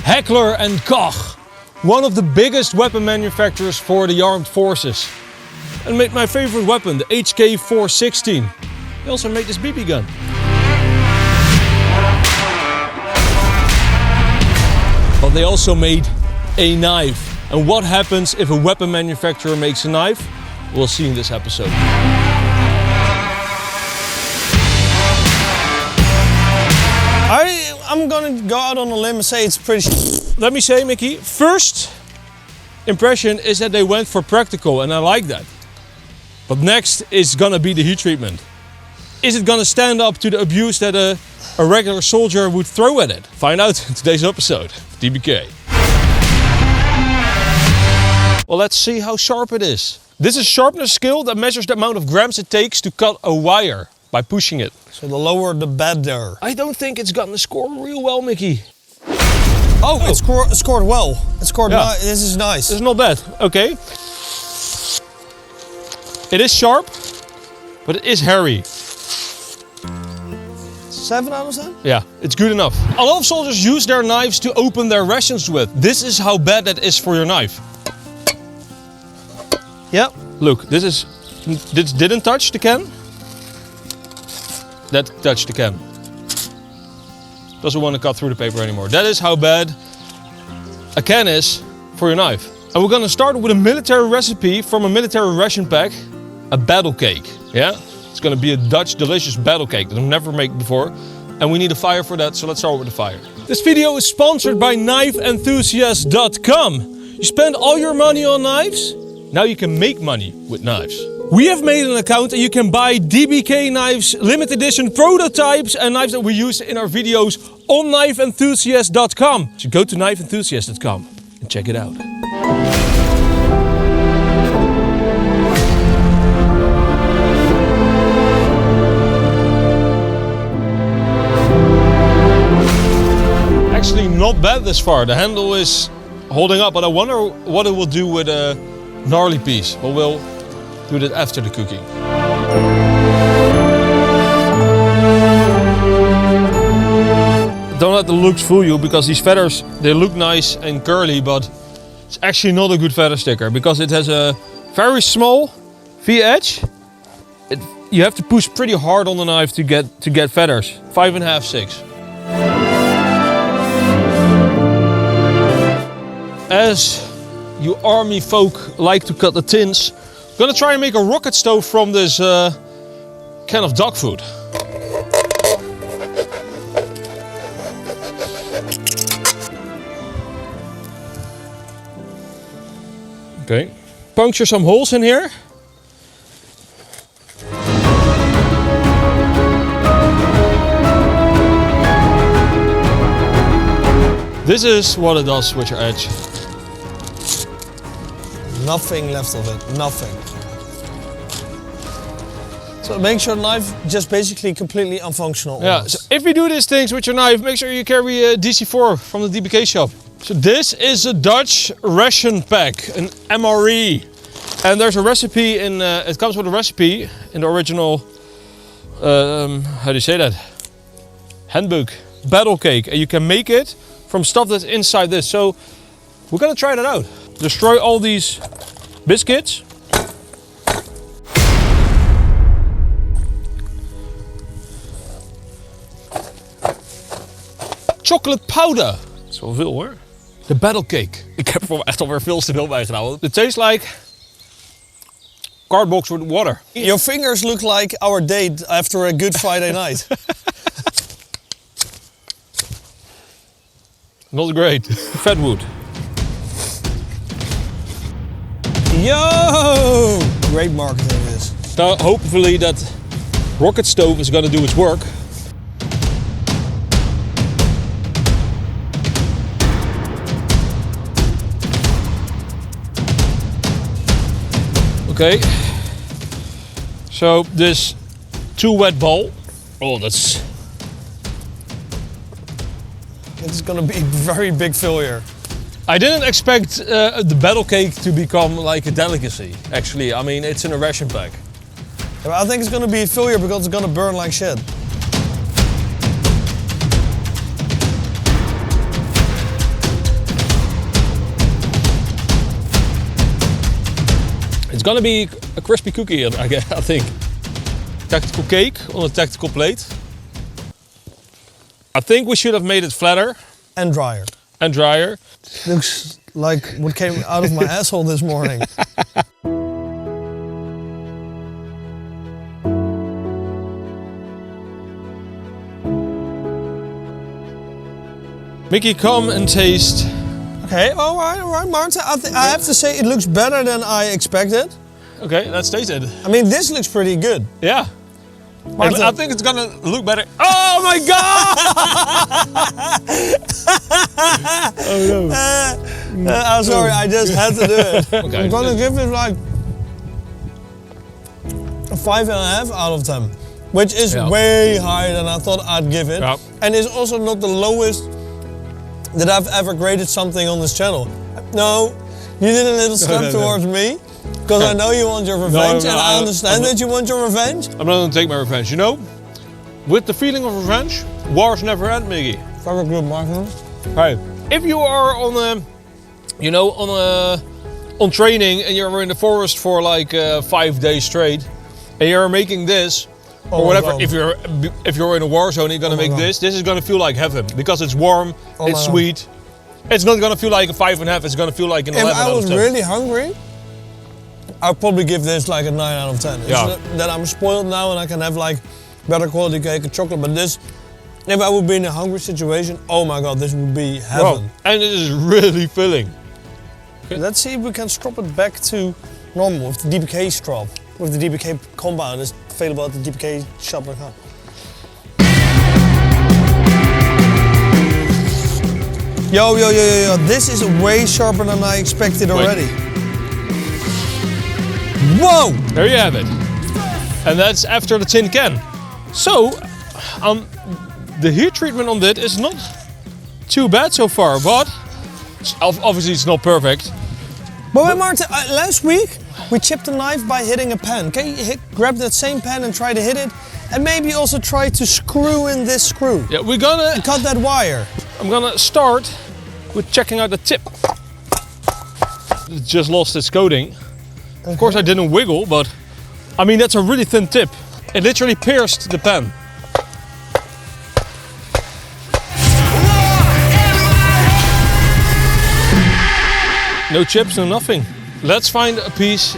Heckler Koch, one of the biggest weapon manufacturers for the armed forces, and made my favorite weapon, the H&K 416. They also made this BB gun. But they also made a knife. And what happens if a weapon manufacturer makes a knife? We'll see in this episode. I'm gonna go out on a limb and say it's pretty. Let me say, Mikkie, first impression is that they went for practical, and I like that. But next is gonna be the heat treatment. Is it gonna stand up to the abuse that a regular soldier would throw at it? Find out in today's episode of DBK. Well, let's see how sharp it is. This is a sharpness scale that measures the amount of grams it takes to cut a wire by pushing it. So the lower the better. I don't think it's gonna score real well, Mikkie. Oh, it scored well. It scored. Yeah. This is nice. It's not bad. Okay. It is sharp, but it is hairy. 7 out of 10? Yeah, it's good enough. A lot of soldiers use their knives to open their rations with. This is how bad that is for your knife. Yep. Look, this didn't touch the can. That touched the can. Doesn't want to cut through the paper anymore. That is how bad a can is for your knife. And we're gonna start with a military recipe from a military ration pack, a battle cake. Yeah, it's gonna be a Dutch delicious battle cake that I've never made before. And we need a fire for that, so let's start with the fire. This video is sponsored by KnifeEnthusiast.com. You spend all your money on knives? Now you can make money with knives. We have made an account and you can buy DBK knives, limited edition prototypes and knives that we use in our videos on KnifeEnthusiast.com. So go to KnifeEnthusiast.com and check it out. Actually not bad this far. The handle is holding up, but I wonder what it will do with a gnarly piece. But we'll do that after the cooking. Don't let the looks fool you, because these feathers, they look nice and curly, but it's actually not a good feather sticker because it has a very small V-edge. You have to push pretty hard on the knife to get feathers. 5.5, 6. As you army folk like to cut the tins, I'm gonna try and make a rocket stove from this can of dog food. Okay, puncture some holes in here. This is what it does with your edge. Nothing left of it, nothing. So make sure the knife just basically completely unfunctional. Yeah, so if you do these things with your knife, make sure you carry a DC4 from the DBK shop. So this is a Dutch ration pack, an MRE. And there's a recipe in, it comes with a recipe in the original, how do you say that? Handbook, battle cake. And you can make it from stuff that's inside this. So we're gonna try that out. Destroy all these biscuits. Chocolate powder. Dat is wel veel hoor. De battle cake. Ik heb er echt alweer veel te veel bij gedaan. It tastes like cardbox with water. Your fingers look like our date after a good Friday night. Not great. Fatwood. Yo! Great marketing this. Now hopefully that rocket stove is gonna do its work. Okay. So this too wet ball. Oh, that's... It's gonna be a very big failure. I didn't expect the battle cake to become like a delicacy, actually. I mean, it's in a ration pack. I think it's gonna be a failure because it's gonna burn like shit. It's gonna be a crispy cookie, I think. Tactical cake on a tactical plate. I think we should have made it flatter. And drier. And drier. Looks like what came out of my asshole this morning. Mikkie, come and taste. Okay, all right, Martin. I have to say it looks better than I expected. Okay, let's taste it. I mean, this looks pretty good. Yeah. Martin. I think it's gonna look better. Oh my god! Oh no. I'm sorry, I just had to do it. Okay. I'm gonna give it like a 5.5 out of 10, which is way higher than I thought I'd give it. Yeah. And it's also not the lowest that I've ever graded something on this channel. No, you did a little step towards me, because I know you want your revenge, and I understand that you want your revenge. I'm not gonna take my revenge, you know? With the feeling of revenge, wars never end, Mikkie. Very good, Martin. Right. If you are on on training and you're in the forest for like 5 days straight, and you're making this, or whatever, if you're in a war zone, you're gonna make this. This is gonna feel like heaven because it's warm, it's sweet. It's not gonna feel like a 5.5. It's gonna feel like an 11 out of 10. If I was really hungry, I'd probably give this like a 9 out of 10. Yeah. It's that I'm spoiled now and I can have like better quality cake and chocolate. But this, if I would be in a hungry situation, oh my god, this would be heaven. Wow. And it is really filling. Okay. Let's see if we can strop it back to normal with the DPK strop. With the DPK compound, it's available at the DPK shop.com. Yo, this is way sharper than I expected already. Whoa! There you have it. And that's after the tin can. So, the heat treatment on that is not too bad so far, but obviously it's not perfect. But wait, Martin, last week we chipped a knife by hitting a pan. Can you grab that same pan and try to hit it? And maybe also try to screw in this screw. Yeah, we're gonna cut that wire. I'm gonna start with checking out the tip. It just lost its coating. Of course I didn't wiggle, but I mean that's a really thin tip. It literally pierced the pan. No chips, no nothing. Let's find a piece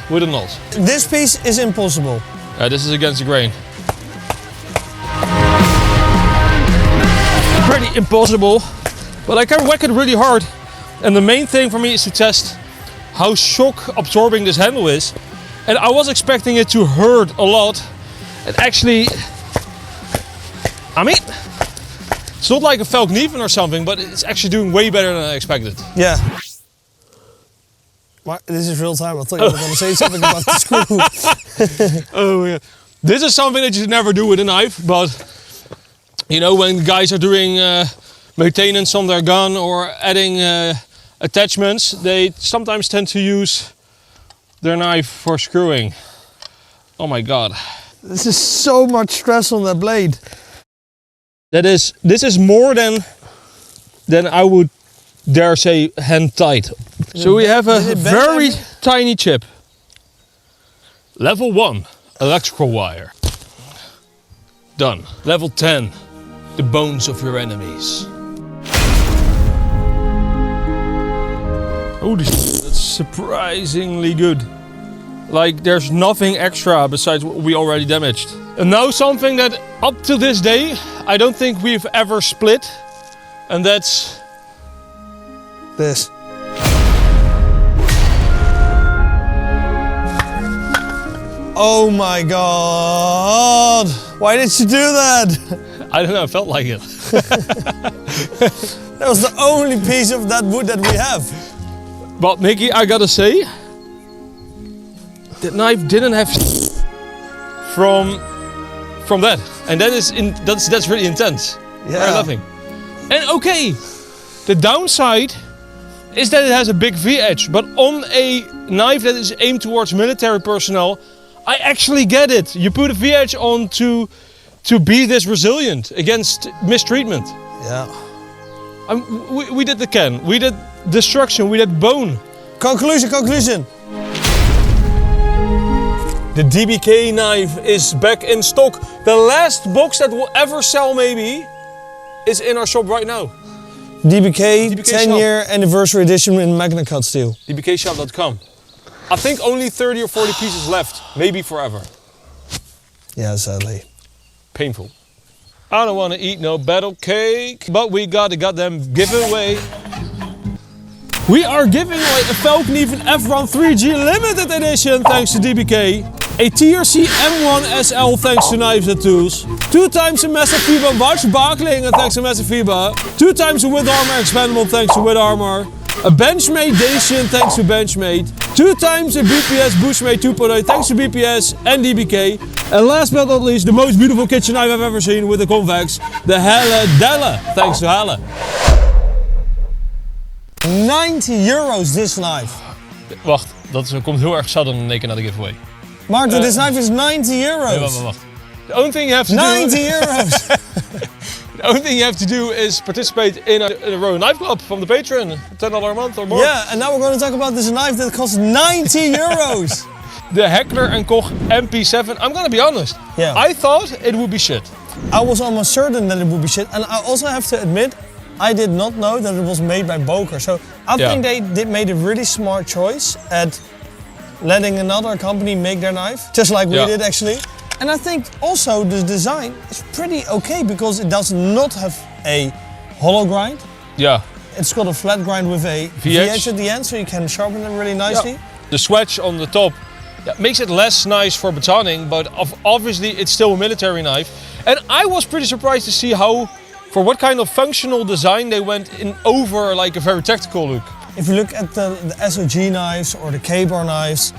with a knot. This piece is impossible. This is against the grain. Pretty impossible, but I can whack it really hard. And the main thing for me is to test how shock absorbing this handle is. And I was expecting it to hurt a lot. And actually, I mean, it's not like a Falknieven or something, but it's actually doing way better than I expected. Yeah. This is real time. I thought you were going to say something about the screw. Oh yeah. This is something that you never do with a knife, but you know, when guys are doing maintenance on their gun or adding attachments, they sometimes tend to use their knife for screwing. Oh my god. This is so much stress on that blade. This is more than I would dare say hand tight. So we have a very tiny chip. Level 1, electrical wire. Done. Level 10, the bones of your enemies. Oh, that's surprisingly good. Like there's nothing extra besides what we already damaged. And now something that up to this day, I don't think we've ever split. And that's this. Oh my god! Why did you do that? I don't know, I felt like it. That was the only piece of that wood that we have. But Mikkie, I gotta say, that knife didn't have from that, and that's really intense. Yeah. Very loving. And okay, the downside is that it has a big V-edge, but on a knife that is aimed towards military personnel, I actually get it. You put a V-edge on to be this resilient against mistreatment. Yeah. We did the can, we did destruction, we did bone. Conclusion. The DBK knife is back in stock. The last box that will ever sell maybe is in our shop right now. DBK 10 shop. year anniversary edition in Magna Cut steel. dbkshop.com. I think only 30 or 40 pieces left, maybe forever. Yeah, sadly. Painful. I don't want to eat no battle cake, but we got a goddamn giveaway. We are giving away a Falcon Even F1 3G limited edition thanks to DBK. A TRC M1 SL thanks to Knives and Tools. 2 times a Massive FIBA watch buckling thanks to Massive FIBA. 2 times a With Armour expandable thanks to With Armour. A Benchmade Dacian thanks to Benchmade. 2 times a BPS Bushmade 2.0 thanks to BPS and DBK. And last but not least, the most beautiful kitchen knife I've ever seen with the convex, the Helle Delle, thanks to Helle. €90 this knife. Wacht, komt heel erg sudden in één keer naar de giveaway. Martin, this knife is €90. Nee, wacht. The only thing you have to €90. The only thing you have to do is participate in a Royal Knife Club from the Patreon, $10 a month or more. Yeah, and now we're going to talk about this knife that costs €90. The Heckler Koch MP7, I'm gonna be honest. Yeah. I thought it would be shit. I was almost certain that it would be shit, and I also have to admit, I did not know that it was made by Boker. So I think they made a really smart choice at letting another company make their knife, just like we did actually. And I think also the design is pretty okay because it does not have a hollow grind. Yeah. It's got a flat grind with a VH at the end, so you can sharpen it really nicely. Yeah. The swatch on the top makes it less nice for batoning, but obviously it's still a military knife. And I was pretty surprised to see for what kind of functional design they went in over like a very tactical look. If you look at the SOG knives or the K-bar knives,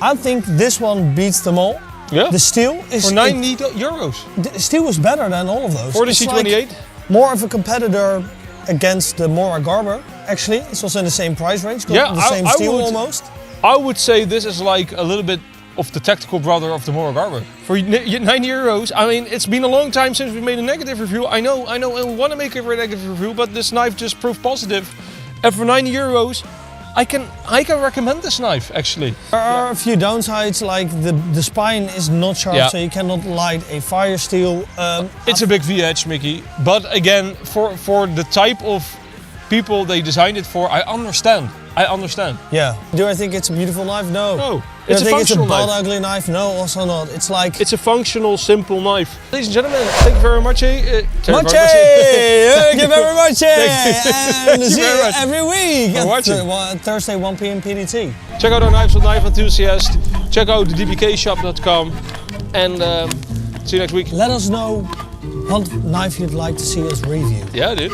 I think this one beats them all. Yeah. The steel is... For €90. The steel is better than all of those. For the It's C28? like more of a competitor against the Mora Garber, actually. It's also in the same price range, got the same steel almost. I would say this is like a little bit of the tactical brother of the Mora Garber. For €90, I mean, it's been a long time since we made a negative review. I know, and we want to make a very negative review, but this knife just proved positive. And for €90, I can recommend this knife actually. There are a few downsides, like the spine is not sharp, so you cannot light a fire steel. It's a big VH, Mikkie. But again, for the type of people they designed it for, I understand. Yeah. Do I think it's a beautiful knife? No. No. Do It's I a think it's a functional bald knife. ugly knife? No, also not. It's like... It's a functional, simple knife. Ladies and gentlemen, thank you very much. Thank you very much. And see you every week at Thursday 1 p.m. PDT. Check out our knives on Knife Enthusiast. Check out dbkshop.com. And see you next week. Let us know what knife you'd like to see us review. Yeah, dude.